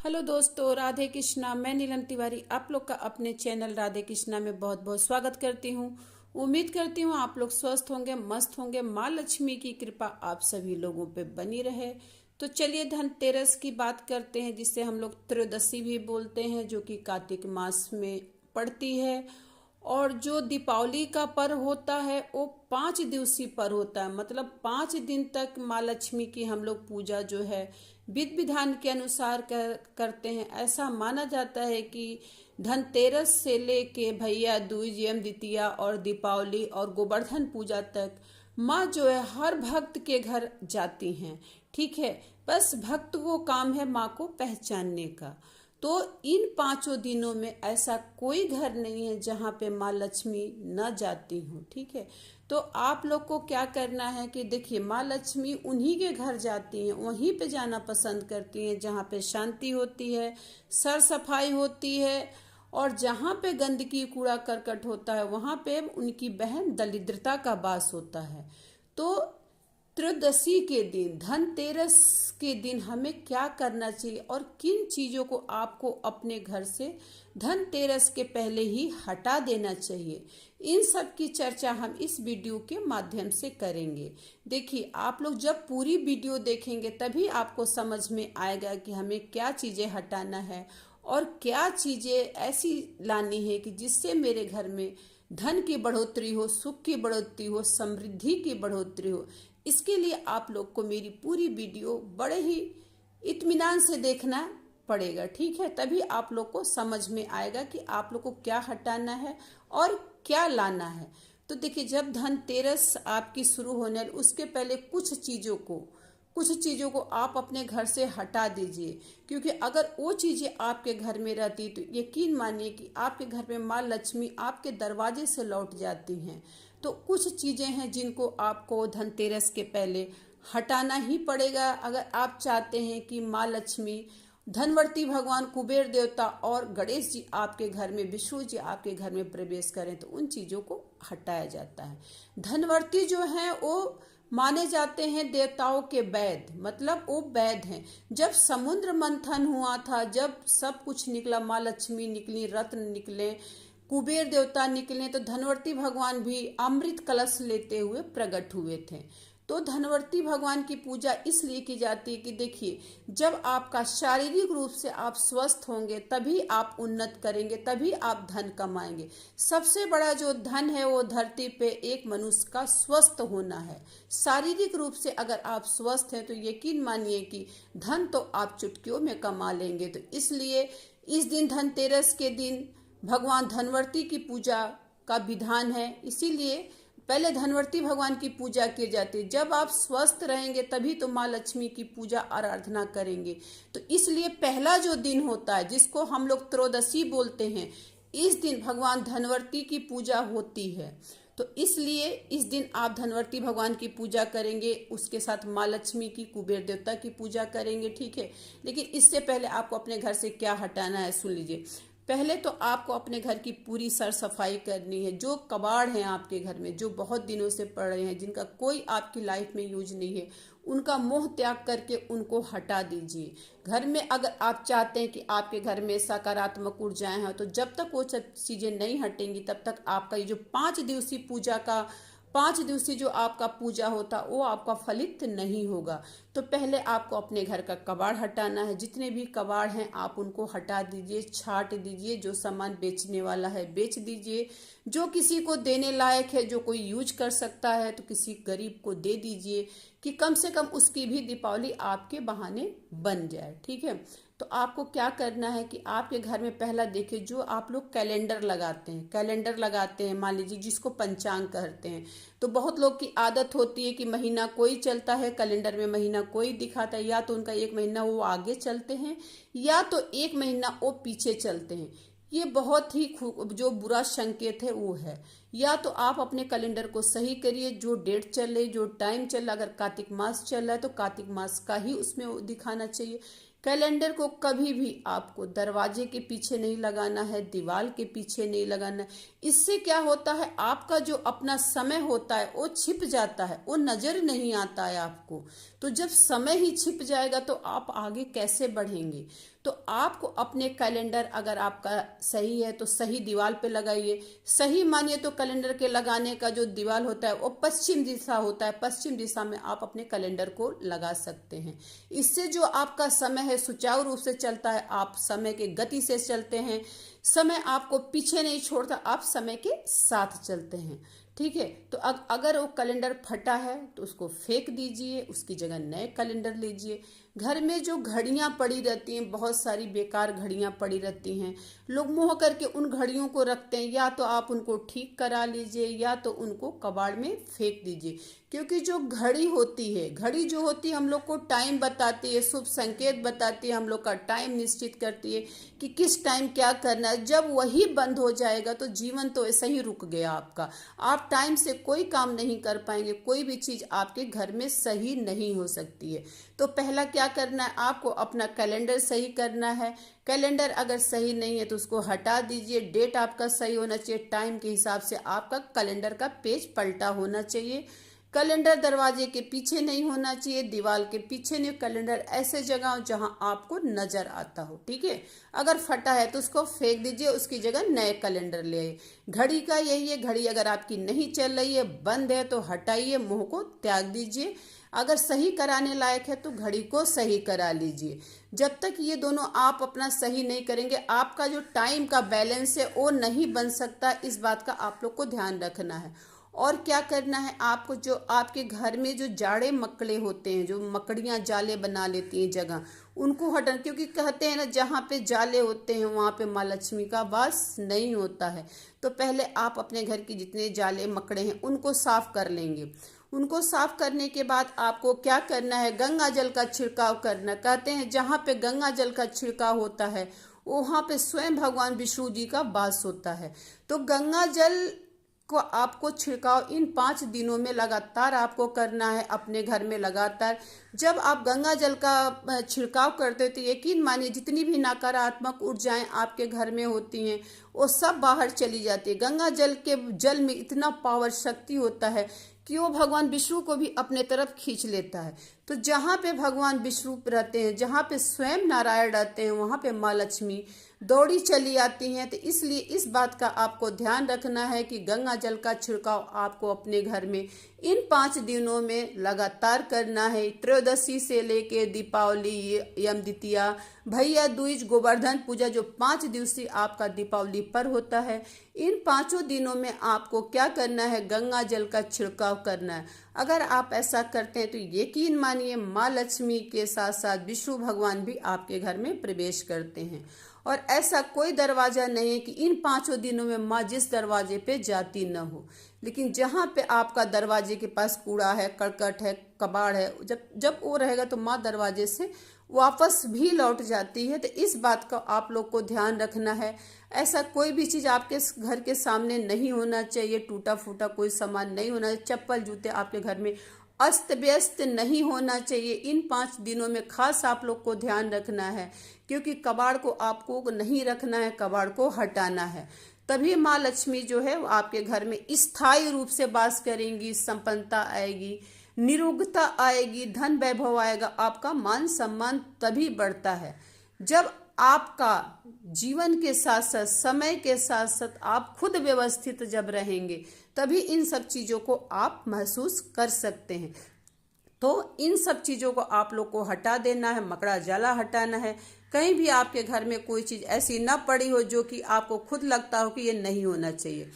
Hello दोस्तों, राधे कृष्णा। मैं नीलम तिवारी आप लोग का अपने चैनल राधे कृष्णा में बहुत बहुत स्वागत करती हूँ। उम्मीद करती हूँ आप लोग स्वस्थ होंगे, मस्त होंगे। माँ लक्ष्मी की कृपा आप सभी लोगों पे बनी रहे। तो चलिए धनतेरस की बात करते हैं, जिसे हम लोग त्रयोदशी भी बोलते हैं, जो कि कार्तिक मास में पड़ती है। और जो दीपावली का पर्व होता है वो 5 दिवसीय पर्व होता है। मतलब 5 दिन तक माँ लक्ष्मी की हम लोग पूजा जो है विधि विधान के अनुसार करते हैं। ऐसा माना जाता है कि धनतेरस से लेके भैया दूज, यम द्वितीया और दीपावली और गोवर्धन पूजा तक माँ जो है हर भक्त के घर जाती हैं। ठीक है, बस भक्त को काम है माँ को पहचानने का। तो इन 5 दिनों में ऐसा कोई घर नहीं है जहाँ पे माँ लक्ष्मी न जाती हूँ। ठीक है, तो आप लोग को क्या करना है कि देखिए, माँ लक्ष्मी उन्हीं के घर जाती हैं, वहीं पे जाना पसंद करती हैं जहाँ पे शांति होती है, सर सफाई होती है। और जहाँ पे गंदगी कूड़ा करकट होता है वहाँ पे उनकी बहन दरिद्रता का वास होता है। तो त्रयोदशी के दिन, धनतेरस के दिन हमें क्या करना चाहिए और किन चीजों को आपको अपने घर से धनतेरस के पहले ही हटा देना चाहिए, इन सब की चर्चा हम इस वीडियो के माध्यम से करेंगे। देखिए, आप लोग जब पूरी वीडियो देखेंगे तभी आपको समझ में आएगा कि हमें क्या चीजें हटाना है और क्या चीजें ऐसी लानी है कि जिससे मेरे घर में धन की बढ़ोतरी हो, सुख की बढ़ोतरी हो, समृद्धि की बढ़ोतरी हो। इसके लिए आप लोग को मेरी पूरी वीडियो बड़े ही इत्मीनान से देखना पड़ेगा। ठीक है, तभी आप लोग को समझ में आएगा कि आप लोग को क्या हटाना है और क्या लाना है। तो देखिए, जब धनतेरस आपकी शुरू होने वाली, उसके पहले कुछ चीज़ों को आप अपने घर से हटा दीजिए। क्योंकि अगर वो चीज़ें आपके घर में रहती तो यकीन मानिए कि आपके घर में माँ लक्ष्मी आपके दरवाजे से लौट जाती हैं। तो कुछ चीज़ें हैं जिनको आपको धनतेरस के पहले हटाना ही पड़ेगा अगर आप चाहते हैं कि माँ लक्ष्मी, धनवर्ती भगवान कुबेर देवता और गणेश जी आपके घर में, विष्णु जी आपके घर में प्रवेश करें तो उन चीज़ों को हटाया जाता है। धनवर्ती जो हैं वो माने जाते हैं देवताओं के वैद्य, मतलब वो वैद्य हैं। जब समुद्र मंथन हुआ था, जब सब कुछ निकला, माँ लक्ष्मी निकली, रत्न निकले, कुबेर देवता निकले, तो धनवर्ती भगवान भी अमृत कलश लेते हुए प्रकट हुए थे। तो धनवर्ती भगवान की पूजा इसलिए की जाती है कि देखिए, जब आपका शारीरिक रूप से आप स्वस्थ होंगे तभी आप उन्नत करेंगे, तभी आप धन कमाएंगे। सबसे बड़ा जो धन है वो धरती पे एक मनुष्य का स्वस्थ होना है। शारीरिक रूप से अगर आप स्वस्थ हैं तो यकीन मानिए कि धन तो आप चुटकियों में कमा लेंगे। तो इसलिए इस दिन, धनतेरस के दिन, भगवान धनवर्ती की पूजा का विधान है। इसीलिए पहले धनवर्ती भगवान की पूजा की जाती है। जब आप स्वस्थ रहेंगे तभी तो माँ लक्ष्मी की पूजा आराधना करेंगे। तो इसलिए पहला जो दिन होता है, जिसको हम लोग त्रयोदशी बोलते हैं, इस दिन भगवान धनवर्ती की पूजा होती है। तो इसलिए इस दिन आप धनवर्ती भगवान की पूजा करेंगे, उसके साथ माँ लक्ष्मी की, कुबेर देवता की पूजा करेंगे। ठीक है, लेकिन इससे पहले आपको अपने घर से क्या हटाना है सुन लीजिए। पहले तो आपको अपने घर की पूरी सर सफाई करनी है। जो कबाड़ हैं आपके घर में, जो बहुत दिनों से पड़े हैं, जिनका कोई आपकी लाइफ में यूज नहीं है, उनका मोह त्याग करके उनको हटा दीजिए। घर में अगर आप चाहते हैं कि आपके घर में सकारात्मक ऊर्जाएं हैं, तो जब तक वो चीजें नहीं हटेंगी तब तक आपका ये जो 5 दिवसीय पूजा का, 5 दिवसीय जो आपका पूजा होता वो आपका फलित नहीं होगा। तो पहले आपको अपने घर का कबाड़ हटाना है। जितने भी कबाड़ हैं आप उनको हटा दीजिए, छाट दीजिए। जो सामान बेचने वाला है बेच दीजिए, जो किसी को देने लायक है, जो कोई यूज कर सकता है, तो किसी गरीब को दे दीजिए कि कम से कम उसकी भी दीपावली आपके बहाने बन जाए। ठीक है, तो आपको क्या करना है कि आपके घर में पहला देखिए, जो आप लोग कैलेंडर लगाते हैं, मान लीजिए जिसको पंचांग कहते हैं। तो बहुत लोग की आदत होती है कि महीना कोई चलता है, कैलेंडर में महीना कोई दिखाता है, या तो उनका एक महीना वो आगे चलते हैं या तो एक महीना वो पीछे चलते हैं। ये बहुत ही जो बुरा संकेत है वो है। या तो आप अपने कैलेंडर को सही करिए, जो डेट चल रही, जो टाइम चल रहा, अगर कार्तिक मास चल रहा है तो कार्तिक मास का ही उसमें दिखाना चाहिए। कैलेंडर को कभी भी आपको दरवाजे के पीछे नहीं लगाना है, दीवार के पीछे नहीं लगाना है। इससे क्या होता है, आपका जो अपना समय होता है वो छिप जाता है, वो नजर नहीं आता है आपको। तो जब समय ही छिप जाएगा तो आप आगे कैसे बढ़ेंगे। तो आपको अपने कैलेंडर अगर आपका सही है तो सही दीवार पे लगाइए। सही मानिए तो कैलेंडर के लगाने का जो दीवार होता है वो पश्चिम दिशा होता है, पश्चिम दिशा में आप अपने कैलेंडर को लगा सकते हैं। इससे जो आपका समय है सुचारू रूप से चलता है, आप समय के गति से चलते हैं, समय आपको पीछे नहीं छोड़ता, आप समय के साथ चलते हैं। ठीक है, तो अगर वो कैलेंडर फटा है तो उसको फेंक दीजिए, उसकी जगह नए कैलेंडर लीजिए। घर में जो घड़ियां पड़ी रहती हैं, बहुत सारी बेकार घड़ियां पड़ी रहती हैं, लोग मोह करके उन घड़ियों को रखते हैं। या तो आप उनको ठीक करा लीजिए या तो उनको कबाड़ में फेंक दीजिए। क्योंकि जो घड़ी होती है, घड़ी जो होती है हम लोग को टाइम बताती है, शुभ संकेत बताती है, हम लोग का टाइम निश्चित करती है कि किस टाइम क्या करना है। जब वही बंद हो जाएगा तो जीवन तो ऐसे ही रुक गया आपका। आप टाइम से कोई काम नहीं कर पाएंगे, कोई भी चीज आपके घर में सही नहीं हो सकती है। तो पहला क्या करना है, आपको अपना कैलेंडर सही करना है। कैलेंडर अगर सही नहीं है तो उसको हटा दीजिए। डेट आपका सही होना चाहिए, टाइम के हिसाब से आपका कैलेंडर का पेज पलटा होना चाहिए। कैलेंडर दरवाजे के पीछे नहीं होना चाहिए, दीवार के पीछे नहीं। कैलेंडर ऐसे जगह हो जहां आपको नजर आता हो। ठीक है, अगर फटा है तो उसको फेंक दीजिए, उसकी जगह नए कैलेंडर ले आइए। घड़ी का यही है, घड़ी अगर आपकी नहीं चल रही है, बंद है, तो हटाइए, मोह को त्याग दीजिए। अगर सही कराने लायक है तो घड़ी को सही करा लीजिए। जब तक ये दोनों आप अपना सही नहीं करेंगे, आपका जो टाइम का बैलेंस है वो नहीं बन सकता। इस बात का आप लोग को ध्यान रखना है। और क्या करना है आपको, जो आपके घर में जो जाड़े मकड़े होते हैं, जो मकड़ियां जाले बना लेती हैं जगह, उनको हटाना। क्योंकि कहते हैं ना, जहाँ पे जाले होते हैं वहाँ पे माँ लक्ष्मी का वास नहीं होता है। तो पहले आप अपने घर की जितने जाले मकड़े हैं उनको साफ कर लेंगे। उनको साफ करने के बाद आपको क्या करना है, गंगा जल का छिड़काव करना। कहते हैं जहाँ पे गंगा जल का छिड़काव होता है वहाँ पे स्वयं भगवान विष्णु जी का वास होता है। तो गंगा जल को आपको छिड़काव इन 5 दिनों में लगातार आपको करना है अपने घर में लगातार। जब आप गंगा जल का छिड़काव करते हो तो यकीन मानिए जितनी भी नकारात्मक ऊर्जाएं आपके घर में होती हैं वो सब बाहर चली जाती है। गंगा जल में इतना पावर शक्ति होता है कि वो भगवान विष्णु को भी अपने तरफ खींच लेता है। तो जहाँ पे भगवान विष्णु रहते हैं, जहाँ पे स्वयं नारायण रहते हैं, वहाँ पे माँ लक्ष्मी दौड़ी चली आती हैं। तो इसलिए इस बात का आपको ध्यान रखना है कि गंगा जल का छिड़काव आपको अपने घर में इन 5 दिनों में लगातार करना है। त्रयोदशी से लेके दीपावली, यम द्वितीया, भैया दूज, गोवर्धन पूजा, जो 5 दिवसीय आपका दीपावली पर होता है, इन 5 दिनों में आपको क्या करना है, गंगा जल का छिड़काव करना है। अगर आप ऐसा करते हैं तो यकीन मानिए माँ लक्ष्मी के साथ साथ विष्णु भगवान भी आपके घर में प्रवेश करते हैं। और ऐसा कोई दरवाजा नहीं है कि इन 5 दिनों में माँ जिस दरवाजे पे जाती न हो। लेकिन जहाँ पे आपका दरवाजे के पास कूड़ा है, करकट है, कबाड़ है, जब वो रहेगा तो माँ दरवाजे से वापस भी लौट जाती है। तो इस बात का आप लोग को ध्यान रखना है। ऐसा कोई भी चीज़ आपके घर के सामने नहीं होना चाहिए, टूटा फूटा कोई सामान नहीं होना चाहिए, चप्पल जूते आपके घर में अस्त व्यस्त नहीं होना चाहिए। इन 5 दिनों में खास आप लोग को ध्यान रखना है, क्योंकि कबाड़ को आपको नहीं रखना है, कबाड़ को हटाना है। तभी माँ लक्ष्मी जो है आपके घर में स्थायी रूप से वास करेंगी, संपन्नता आएगी, निरोगता आएगी, धन वैभव आएगा, आपका मान सम्मान तभी बढ़ता है जब आपका जीवन के साथ साथ, समय के साथ साथ आप खुद व्यवस्थित जब रहेंगे, तभी इन सब चीज़ों को आप महसूस कर सकते हैं। तो इन सब चीज़ों को आप लोग को हटा देना है, मकड़ा जाला हटाना है। कहीं भी आपके घर में कोई चीज़ ऐसी ना पड़ी हो जो कि आपको खुद लगता हो कि ये नहीं होना चाहिए।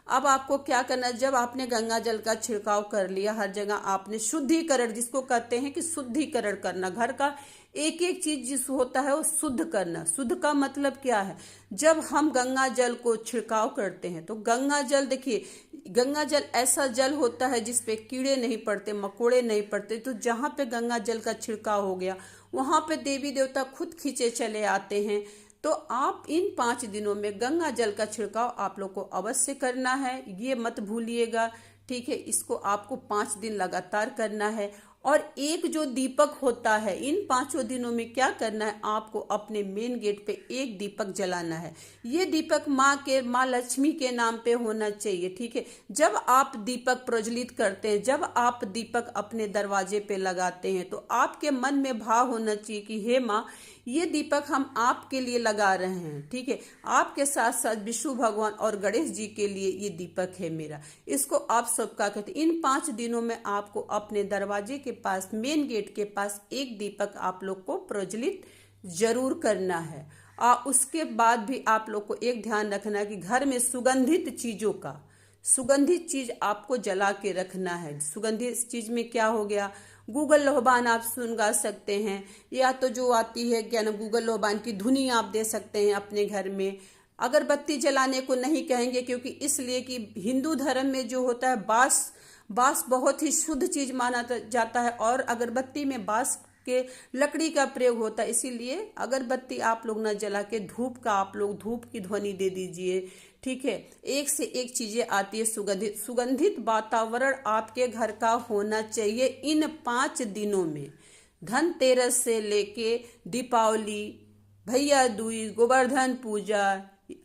अब आपको क्या करना है, जब आपने गंगा जल का छिड़काव कर लिया, हर जगह आपने शुद्धिकरण, जिसको कहते हैं कि शुद्धिकरण करना, घर का एक एक चीज जिस होता है वो शुद्ध करना। शुद्ध का मतलब क्या है, जब हम गंगा जल को छिड़काव करते हैं तो गंगा जल, देखिए गंगा जल ऐसा जल होता है जिसपे कीड़े नहीं पड़ते, मकोड़े नहीं पड़ते। तो जहाँ पे गंगा जल का छिड़काव हो गया वहां पे देवी देवता खुद खींचे चले आते हैं। तो आप इन 5 दिनों में गंगा जल का छिड़काव आप लोग को अवश्य करना है, ये मत भूलिएगा। ठीक है, इसको आपको 5 दिन लगातार करना है। और एक जो दीपक होता है, इन 5 दिनों में क्या करना है, आपको अपने मेन गेट पे एक दीपक जलाना है। ये दीपक माँ लक्ष्मी के नाम पे होना चाहिए। ठीक है, जब आप दीपक प्रज्वलित करते हैं, जब आप दीपक अपने दरवाजे पे लगाते हैं, तो आपके मन में भाव होना चाहिए कि हे माँ, ये दीपक हम आपके लिए लगा रहे हैं, ठीक है। आपके साथ साथ विष्णु भगवान और गणेश जी के लिए ये दीपक है मेरा। इसको आप सब क्या कहते हैं, इन 5 दिनों में आपको अपने दरवाजे के पास, मेन गेट के पास एक दीपक आप लोग को प्रज्वलित जरूर करना है। उसके बाद भी आप लोग को एक ध्यान रखना है कि घर में सुगंधित चीजों का, सुगंधित चीज आपको जला के रखना है। सुगंधित चीज में क्या हो गया, गूगल लोहबान आप सुनगा सकते हैं, या तो जो आती है क्या ना, गूगल लोहबान की धुनी आप दे सकते हैं अपने घर में। अगरबत्ती जलाने को नहीं कहेंगे, क्योंकि इसलिए कि हिंदू धर्म में जो होता है बांस बहुत ही शुद्ध चीज माना जाता है, और अगरबत्ती में बांस के लकड़ी का प्रयोग होता है। इसीलिए अगरबत्ती आप लोग न जला के धूप का आप लोग धूप की ध्वनि दे दीजिए, ठीक है। एक से एक चीजें आती है सुगंधित वातावरण आपके घर का होना चाहिए इन 5 दिनों में। धनतेरस से लेके दीपावली, भैया दूज, गोवर्धन पूजा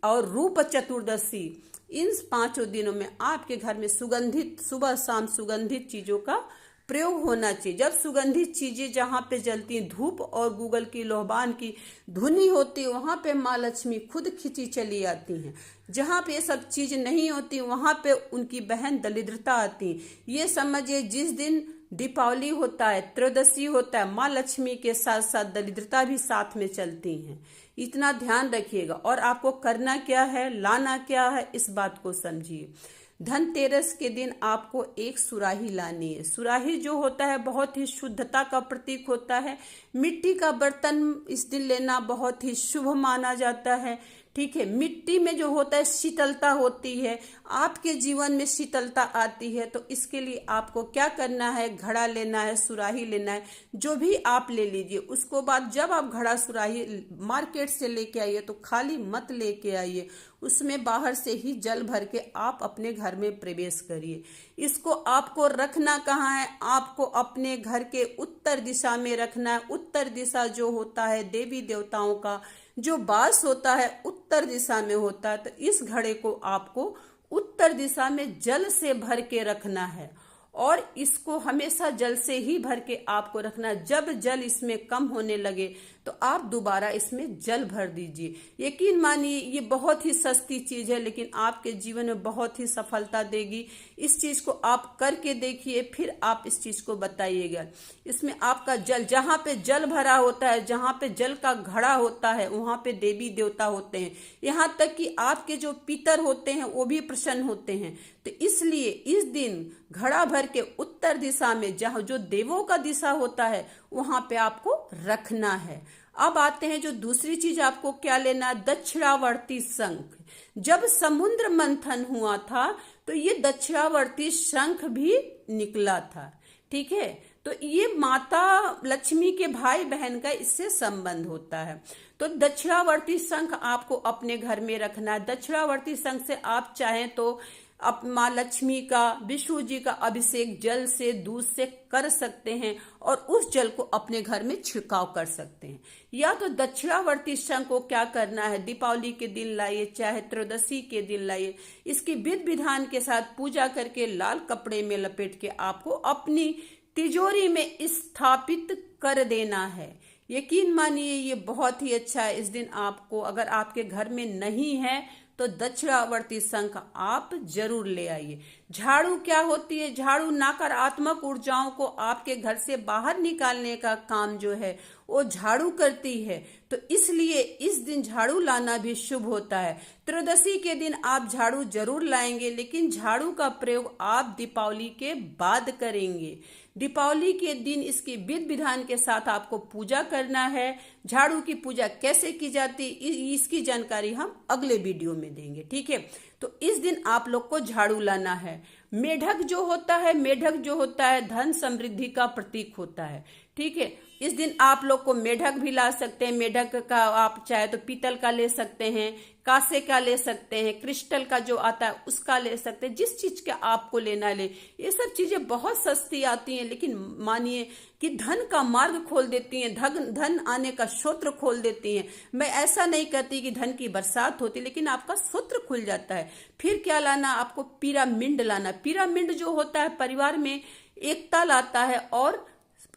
और रूप चतुर्दशी, इन 5 दिनों में आपके घर में सुगंधित, सुबह शाम सुगंधित चीजों का प्रयोग होना चाहिए। जब सुगंधित चीजें जहाँ पे जलती हैं, धूप और गूगल की लोहबान की धुनी होती है, वहां पे माँ लक्ष्मी खुद खिंची चली आती हैं। जहाँ पे ये सब चीज नहीं होती वहां पे उनकी बहन दरिद्रता आती है। ये समझिए जिस दिन दीपावली होता है, त्रयोदशी होता है, माँ लक्ष्मी के साथ साथ दरिद्रता भी साथ में चलती हैं। इतना ध्यान रखिएगा। और आपको करना क्या है, लाना क्या है, इस बात को समझिए। धनतेरस के दिन आपको एक सुराही लानी है। सुराही जो होता है बहुत ही शुद्धता का प्रतीक होता है। मिट्टी का बर्तन इस दिन लेना बहुत ही शुभ माना जाता है, ठीक है। मिट्टी में जो होता है शीतलता होती है, आपके जीवन में शीतलता आती है। तो इसके लिए आपको क्या करना है, घड़ा लेना है, सुराही लेना है, जो भी आप ले लीजिए। उसको बाद जब आप घड़ा सुराही मार्केट से लेके आइए तो खाली मत लेके आइए, उसमें बाहर से ही जल भर के आप अपने घर में प्रवेश करिए। इसको आपको रखना कहाँ है, आपको अपने घर के उत्तर दिशा में रखना है। उत्तर दिशा जो होता है देवी देवताओं का जो वास होता है उत्तर दिशा में होता है। तो इस घड़े को आपको उत्तर दिशा में जल से भर के रखना है, और इसको हमेशा जल से ही भर के आपको रखना है। जब जल इसमें कम होने लगे तो आप दोबारा इसमें जल भर दीजिए। यकीन मानिए ये बहुत ही सस्ती चीज है, लेकिन आपके जीवन में बहुत ही सफलता देगी। इस चीज को आप करके देखिए, फिर आप इस चीज को बताइएगा। इसमें आपका जल, जहाँ पे जल भरा होता है, जहाँ पे जल का घड़ा होता है, वहां पे देवी देवता होते हैं। यहाँ तक कि आपके जो पितर होते हैं वो भी प्रसन्न होते हैं। तो इसलिए इस दिन घड़ा भर के उत्तर दिशा में, जहाँ जो देवों का दिशा होता है, वहां पे आपको रखना है। अब आते हैं जो दूसरी चीज आपको क्या लेना है, दक्षिणावर्ती शंख। जब समुद्र मंथन हुआ था तो ये दक्षिणावर्ती शंख भी निकला था, ठीक है। तो ये माता लक्ष्मी के भाई बहन का इससे संबंध होता है। तो दक्षिणावर्ती शंख आपको अपने घर में रखना है। दक्षिणावर्ती शंख से आप चाहें तो अब माँ लक्ष्मी का, विष्णु जी का अभिषेक जल से, दूध से कर सकते हैं, और उस जल को अपने घर में छिड़काव कर सकते हैं। या तो दक्षिणावर्ती शंख को क्या करना है, दीपावली के दिन लाइए, चाहे त्रयोदशी के दिन लाइए। इसकी विधि विधान के साथ पूजा करके लाल कपड़े में लपेट के आपको अपनी तिजोरी में स्थापित कर देना है। यकीन मानिए ये बहुत ही अच्छा है। इस दिन आपको, अगर आपके घर में नहीं है तो दक्षिणावर्ती शंख आप जरूर ले आइए। झाड़ू क्या होती है, झाड़ू नकारात्मक ऊर्जाओं को आपके घर से बाहर निकालने का काम जो है वो झाड़ू करती है। तो इसलिए इस दिन झाड़ू लाना भी शुभ होता है। त्रयोदशी के दिन आप झाड़ू जरूर लाएंगे, लेकिन झाड़ू का प्रयोग आप दीपावली के बाद करेंगे। दीपावली के दिन इसकी विधि विधान के साथ आपको पूजा करना है। झाड़ू की पूजा कैसे की जाती इसकी जानकारी हम अगले वीडियो में देंगे, ठीक है। तो इस दिन आप लोग को झाड़ू लाना है। मेढक जो होता है, मेढक जो होता है धन समृद्धि का प्रतीक होता है, ठीक है। इस दिन आप लोग को मेढक भी ला सकते हैं। मेढक का आप चाहे तो पीतल का ले सकते हैं, कांसे का ले सकते हैं, क्रिस्टल का जो आता है उसका ले सकते हैं, जिस चीज का आपको लेना ले। ये सब चीजें बहुत सस्ती आती हैं, लेकिन मानिए कि धन का मार्ग खोल देती हैं, धन आने का सूत्र खोल देती हैं। मैं ऐसा नहीं कहती कि धन की बरसात होती, लेकिन आपका सूत्र खुल जाता है। फिर क्या लाना, आपको पिरामिड लाना। पिरामिड जो होता है परिवार में एकता लाता है और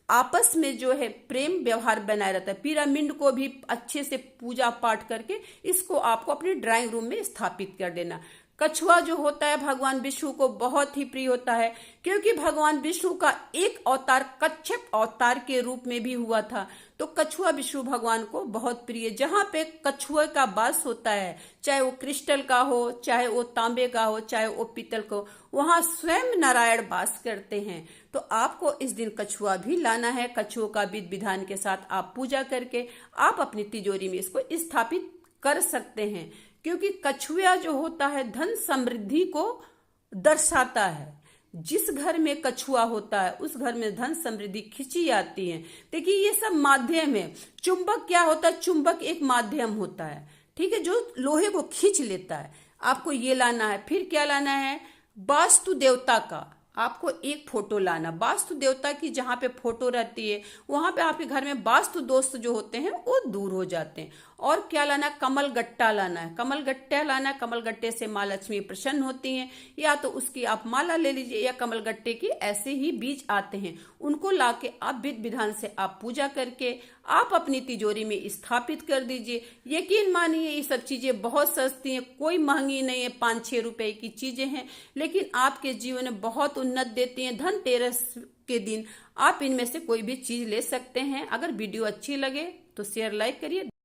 आपस में जो है प्रेम व्यवहार बनाए रहता है। पिरामिड को भी अच्छे से पूजा पाठ करके इसको आपको अपने ड्राइंग रूम में स्थापित कर देना। कछुआ जो होता है भगवान विष्णु को बहुत ही प्रिय होता है, क्योंकि भगवान विष्णु का एक अवतार कच्छप अवतार के रूप में भी हुआ था। तो कछुआ विष्णु भगवान को बहुत प्रिय। जहाँ पे कछुए का वास होता है, चाहे वो क्रिस्टल का हो, चाहे वो तांबे का हो, चाहे वो पीतल का हो, वहां स्वयं नारायण वास करते हैं। तो आपको इस दिन कछुआ भी लाना है। कछुओं का विधि विधान के साथ आप पूजा करके आप अपनी तिजोरी में इसको स्थापित कर सकते हैं, क्योंकि कछुआ जो होता है धन समृद्धि को दर्शाता है। जिस घर में कछुआ होता है उस घर में धन समृद्धि खिंची आती है। देखिए ये सब माध्यम है। चुंबक क्या होता है? चुंबक एक माध्यम होता है, ठीक है, जो लोहे को खींच लेता है। आपको ये लाना है। फिर क्या लाना है? वास्तु देवता का आपको एक फोटो लाना। वास्तु देवता की जहाँ पे फोटो रहती है वहां पे आपके घर में वास्तु दोष जो होते हैं वो दूर हो जाते हैं। और क्या लाना? कमल गट्टा लाना है। कमल गट्टा लाना है। कमल गट्टे से माँ लक्ष्मी प्रसन्न होती हैं। या तो उसकी आप माला ले लीजिए, या कमल गट्टे की ऐसे ही बीज आते हैं, उनको लाके आप विधि विधान से आप पूजा करके आप अपनी तिजोरी में स्थापित कर दीजिए। यकीन मानिए ये सब चीजें बहुत सस्ती हैं, कोई महंगी नहीं है, 5-6 रुपए की चीजें हैं, लेकिन आपके जीवन में बहुत उन्नत देती हैं। धनतेरस के दिन आप इनमें से कोई भी चीज ले सकते हैं। अगर वीडियो अच्छी लगे तो शेयर लाइक करिए।